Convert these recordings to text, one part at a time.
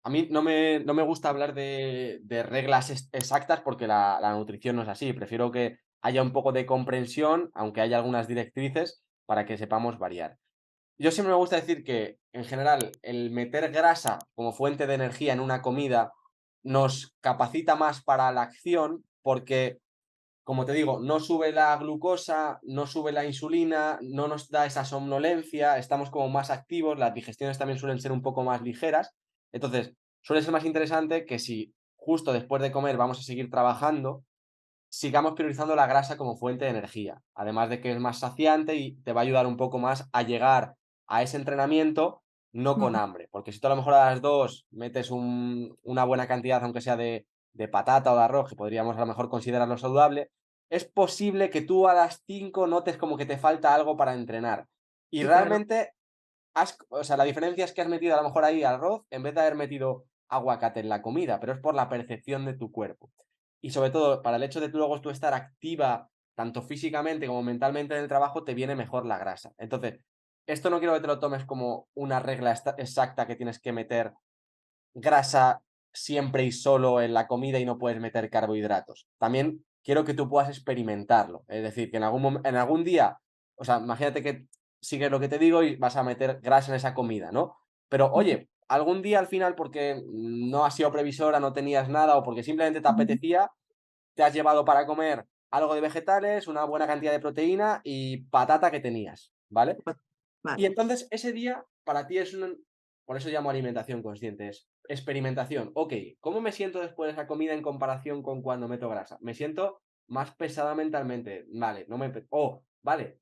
a mí no me gusta hablar de reglas exactas porque la nutrición no es así. Prefiero que haya un poco de comprensión, aunque haya algunas directrices, para que sepamos variar. Yo siempre me gusta decir que, en general, el meter grasa como fuente de energía en una comida nos capacita más para la acción, porque, como te digo, no sube la glucosa, no sube la insulina, no nos da esa somnolencia, estamos como más activos, las digestiones también suelen ser un poco más ligeras. Entonces, suele ser más interesante que si justo después de comer vamos a seguir trabajando, sigamos priorizando la grasa como fuente de energía. Además de que es más saciante y te va a ayudar un poco más a llegar a ese entrenamiento no con Ujú. hambre. Porque si tú a lo mejor a las 2 metes una buena cantidad, aunque sea de patata o de arroz, que podríamos a lo mejor considerarlo saludable, es posible que tú a las 5 notes como que te falta algo para entrenar. Y Sí, claro. realmente o sea, la diferencia es que has metido a lo mejor ahí arroz en vez de haber metido aguacate en la comida, pero es por la percepción de tu cuerpo. Y sobre todo, para el hecho de luego tú estar activa, tanto físicamente como mentalmente en el trabajo, te viene mejor la grasa. Entonces, esto no quiero que te lo tomes como una regla exacta que tienes que meter grasa siempre y solo en la comida y no puedes meter carbohidratos. También quiero que tú puedas experimentarlo. Es decir, que en algún día, o sea, imagínate que sigues lo que te digo y vas a meter grasa en esa comida, ¿no? Pero Ujú, oye, algún día al final, porque no has sido previsora, no tenías nada o porque simplemente te ujú. apetecía, te has llevado para comer algo de vegetales, una buena cantidad de proteína y patata que tenías, ¿vale? Pues, Y vale. entonces ese día para ti es un por eso llamo alimentación consciente, es experimentación. Okey, ¿cómo me siento después de esa comida en comparación con cuando meto grasa? Me siento más pesada mentalmente, vale, no me pe vale,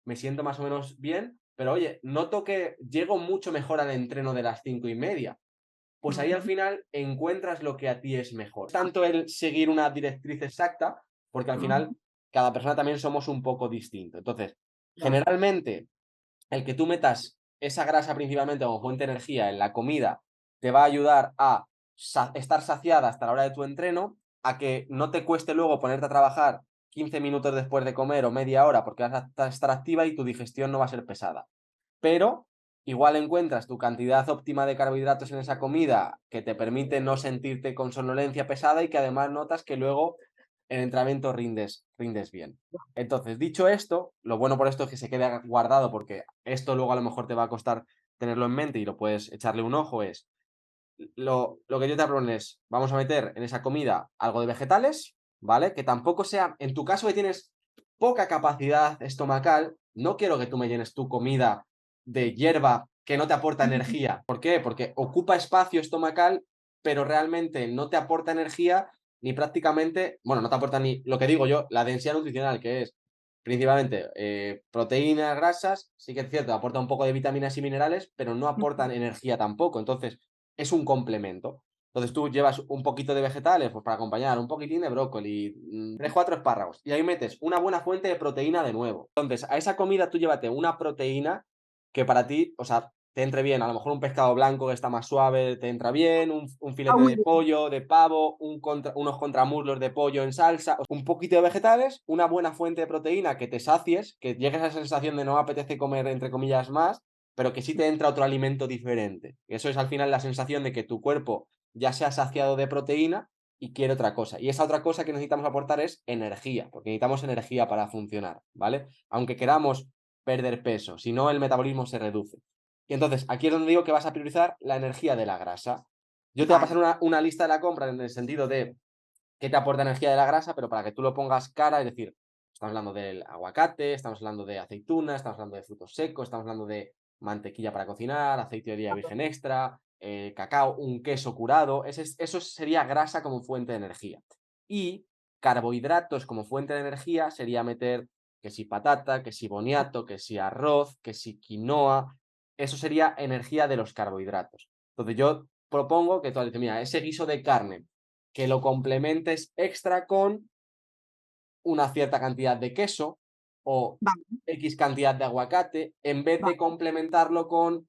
me siento más o menos bien, pero oye, noto que llego mucho mejor al entreno de las 5:30. Pues ahí al Ujú, final encuentras lo que a ti es mejor. Tanto el seguir una directriz exacta, porque al final ujú. cada persona también somos un poco distinto. Entonces, Vale. generalmente el que tú metas esa grasa principalmente como fuente de energía en la comida te va a ayudar a estar saciada hasta la hora de tu entreno, a que no te cueste luego ponerte a trabajar 15 minutos después de comer o media hora porque vas a estar activa y tu digestión no va a ser pesada. Pero igual encuentras tu cantidad óptima de carbohidratos en esa comida que te permite no sentirte con somnolencia pesada y que además notas que luego en el entrenamiento rindes bien. Entonces, dicho esto, lo bueno por esto es que se quede guardado, porque esto luego a lo mejor te va a costar tenerlo en mente y lo puedes echarle un ojo, es lo que yo te propongo es, vamos a meter en esa comida algo de vegetales, ¿vale? Que tampoco sea, en tu caso que tienes poca capacidad estomacal, no quiero que tú me llenes tu comida de hierba que no te aporta Ujú. energía. ¿Por qué? Porque ocupa espacio estomacal, pero realmente no te aporta energía ni prácticamente, bueno, no te aporta ni, lo que digo yo, la densidad nutricional, que es principalmente proteínas, grasas, sí que es cierto, aporta un poco de vitaminas y minerales, pero no Ujú. aportan energía tampoco. Entonces, es un complemento. Entonces tú llevas un poquito de vegetales, pues para acompañar, un poquitín de brócoli, 3, 4 espárragos, y ahí metes una buena fuente de proteína de nuevo. Entonces, a esa comida tú llévate una proteína que para ti, o sea, te entre bien. A lo mejor un pescado blanco que está más suave, te entra bien, un Ah, filete muy de bien. pollo, de pavo, unos contramuslos de pollo en salsa, un poquito de vegetales, una buena fuente de proteína que te sacies, que llegues a esa sensación de no apetece comer, entre comillas, más, pero que sí te entra otro alimento diferente. Eso es al final la sensación de que tu cuerpo ya se ha saciado de proteína y quiere otra cosa. Y esa otra cosa que necesitamos aportar es energía, porque necesitamos energía para funcionar, ¿vale? Aunque queramos perder peso, si no el metabolismo se reduce. Y entonces, aquí es donde digo que vas a priorizar la energía de la grasa. Yo te voy a pasar Vale. una lista de la compra en el sentido de qué te aporta energía de la grasa, pero para que tú lo pongas cara, es decir, estamos hablando del aguacate, estamos hablando de aceituna, estamos hablando de frutos secos, estamos hablando de mantequilla para cocinar, aceite de oliva virgen extra, cacao, un queso curado, eso sería grasa como fuente de energía. Y carbohidratos como fuente de energía sería meter que si patata, que si boniato, que si arroz, que si quinoa, eso sería energía de los carbohidratos. Entonces yo propongo que tú dices, mira, ese guiso de carne que lo complementes extra con una cierta cantidad de queso o Vale, X cantidad de aguacate, en vez de vale, complementarlo con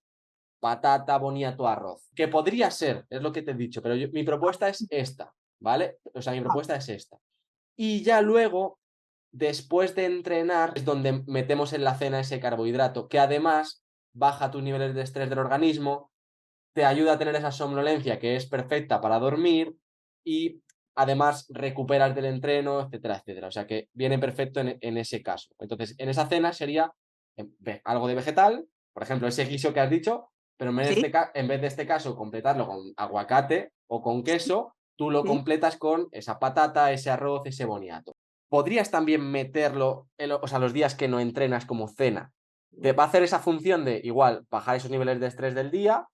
patata, boniato, arroz. Que podría ser, es lo que te he dicho, pero mi propuesta es esta, ¿vale? O sea, mi vale. propuesta es esta. Y ya luego, después de entrenar, es donde metemos en la cena ese carbohidrato, que además baja tus niveles de estrés del organismo, te ayuda a tener esa somnolencia que es perfecta para dormir y además recuperas del entreno, etcétera, etcétera. O sea que viene perfecto en ese caso. Entonces, en esa cena sería algo de vegetal, por ejemplo, ese guiso que has dicho, pero Sí, en vez de este caso completarlo con aguacate o con queso, tú lo sí. completas con esa patata, ese arroz, ese boniato. Podrías también meterlo, o sea, los días que no entrenas como cena. Te va a hacer esa función de igual bajar esos niveles de estrés del día,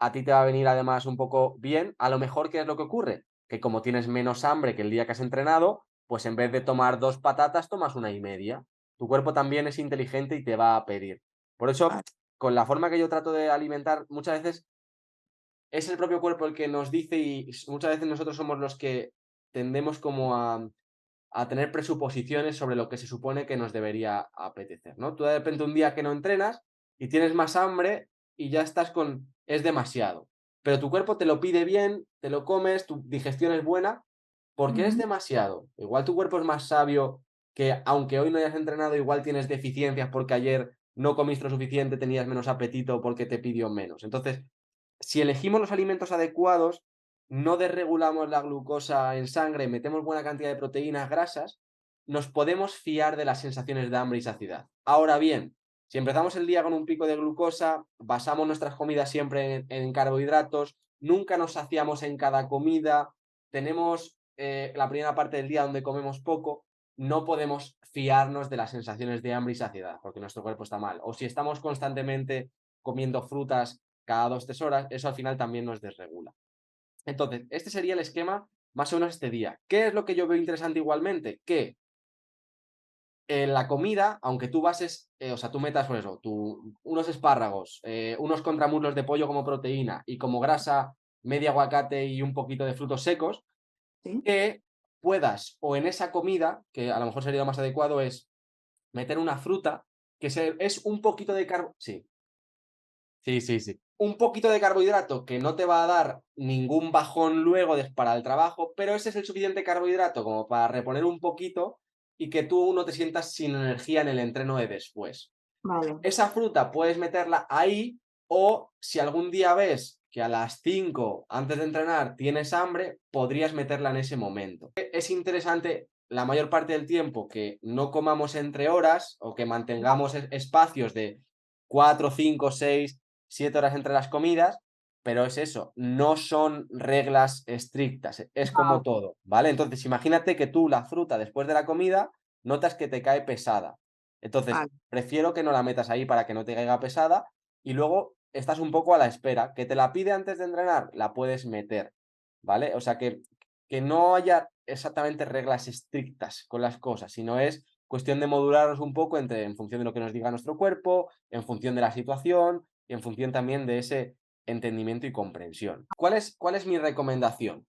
a ti te va a venir además un poco bien. A lo mejor, ¿qué es lo que ocurre? Que como tienes menos hambre que el día que has entrenado, pues en vez de tomar 2 patatas, tomas 1,5. Tu cuerpo también es inteligente y te va a pedir. Por eso, Vale. con la forma que yo trato de alimentar, muchas veces es el propio cuerpo el que nos dice y muchas veces nosotros somos los que tendemos como a tener presuposiciones sobre lo que se supone que nos debería apetecer, ¿no? Tú de repente un día que no entrenas y tienes más hambre y ya estás con es demasiado, pero tu cuerpo te lo pide bien, te lo comes, tu digestión es buena, porque es Ujú. demasiado. Igual tu cuerpo es más sabio que aunque hoy no hayas entrenado, igual tienes deficiencias porque ayer no comiste lo suficiente, tenías menos apetito porque te pidió menos. Entonces, si elegimos los alimentos adecuados, no desregulamos la glucosa en sangre, metemos buena cantidad de proteínas, grasas, nos podemos fiar de las sensaciones de hambre y saciedad. Ahora bien, si empezamos el día con un pico de glucosa, basamos nuestras comidas siempre en carbohidratos, nunca nos saciamos en cada comida, tenemos la primera parte del día donde comemos poco, no podemos fiarnos de las sensaciones de hambre y saciedad, porque nuestro cuerpo está mal. O si estamos constantemente comiendo frutas cada 2 3 horas, eso al final también nos desregula. Entonces, este sería el esquema más o menos este día. ¿Qué es lo que yo veo interesante igualmente? Que en la comida, aunque tú bases, o sea, tú metas por eso, unos espárragos, unos contramuslos de pollo como proteína y como grasa media aguacate y un poquito de frutos secos, Sí. que puedas, o en esa comida, que a lo mejor sería lo más adecuado, es meter una fruta es un poquito de carbo. Sí, sí, sí, sí. Un poquito de carbohidrato que no te va a dar ningún bajón luego para el trabajo, pero ese es el suficiente carbohidrato como para reponer un poquito y que tú no te sientas sin energía en el entreno de después. Vale. Esa fruta puedes meterla ahí o si algún día ves que a las 5 antes de entrenar tienes hambre, podrías meterla en ese momento. Es interesante la mayor parte del tiempo que no comamos entre horas o que mantengamos espacios de 4 5 6 7 horas entre las comidas, pero es eso, no son reglas estrictas, es Ah, como todo, ¿vale? Entonces, imagínate que tú la fruta después de la comida notas que te cae pesada. Entonces, vale. prefiero que no la metas ahí para que no te caiga pesada y luego estás un poco a la espera. ¿Que te la pide antes de entrenar? La puedes meter, ¿vale? O sea, que no haya exactamente reglas estrictas con las cosas, sino es cuestión de modularnos un poco en función de lo que nos diga nuestro cuerpo, en función de la situación y en función también de ese entendimiento y comprensión. ¿Cuál es mi recomendación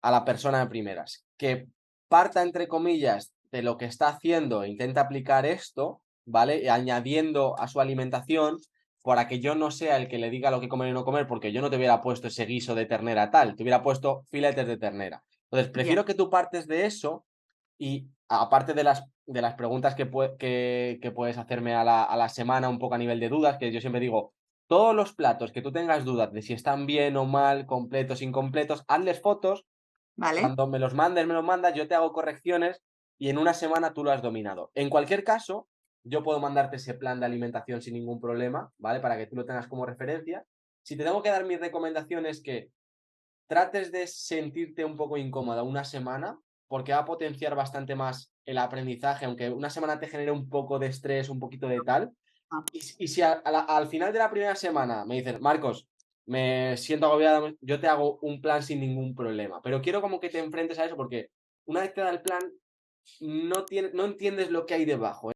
a la persona de primeras? Que parta, entre comillas, de lo que está haciendo e intenta aplicar esto, ¿vale? Y añadiendo a su alimentación para que yo no sea el que le diga lo que comer y no comer, porque yo no te hubiera puesto ese guiso de ternera tal, te hubiera puesto filetes de ternera. Entonces, Bien. prefiero que tú partes de eso y aparte de las preguntas que puedes hacerme a la semana, un poco a nivel de dudas, que yo siempre digo, todos los platos que tú tengas dudas de si están bien o mal, completos, incompletos, hazles fotos. Vale. Cuando me los mandas, yo te hago correcciones y en una semana tú lo has dominado. En cualquier caso, yo puedo mandarte ese plan de alimentación sin ningún problema, ¿vale? Para que tú lo tengas como referencia. Si te tengo que dar mis recomendaciones, que trates de sentirte un poco incómoda una semana, porque va a potenciar bastante más el aprendizaje, aunque una semana te genere un poco de estrés, un poquito de tal, Ah, y si al final de la primera semana me dices, Marcos, me siento agobiado, yo te hago un plan sin ningún problema. Pero quiero como que te enfrentes a eso porque una vez te da el plan, no entiendes lo que hay debajo.